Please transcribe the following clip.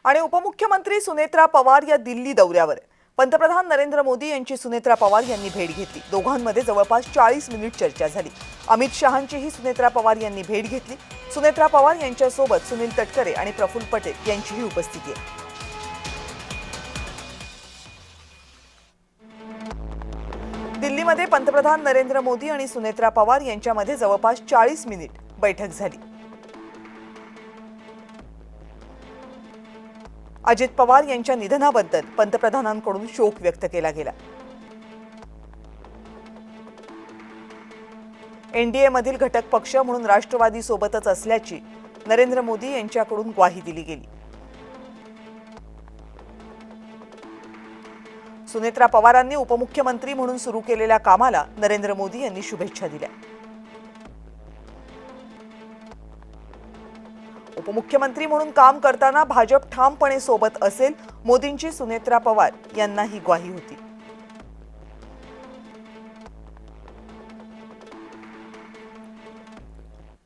आणि उपमुख्यमंत्री सुनेत्रा पवार या दिल्ली दौऱ्यावर पंतप्रधान नरेंद्र मोदी यांची सुनेत्रा पवार यांनी भेट घेतली। दोघांमध्ये जवळपास 40 मिनिट चर्चा झाली। अमित शहांचीही सुनेत्रा पवार यांनी भेट घेतली। सुनेत्रा पवार यांच्यासोबत सुनील तटकरे आणि प्रफुल्ल पटेल यांचीही उपस्थिती आहे। दिल्लीमध्ये पंतप्रधान नरेंद्र मोदी आणि सुनेत्रा पवार यांच्यामध्ये जवळपास 40 मिनिट बैठक झाली। अजित पवार यांच्या निधनाबद्दल पंतप्रधानांकडून शोक व्यक्त केला गेला। एनडीए मधील घटक पक्ष म्हणून राष्ट्रवादी सोबतच असल्याची नरेंद्र मोदी यांच्याकडून ग्वाही दिली गेली। सुनेत्रा पवारांनी उपमुख्यमंत्री म्हणून सुरू केलेल्या कामाला नरेंद्र मोदी यांनी शुभेच्छा दिल्या। उपमुख्यमंत्री म्हणून काम करताना भाजप ठामपणे सोबत असेल, मोदींची सुनेत्रा पवार यांना ही ग्वाही होती।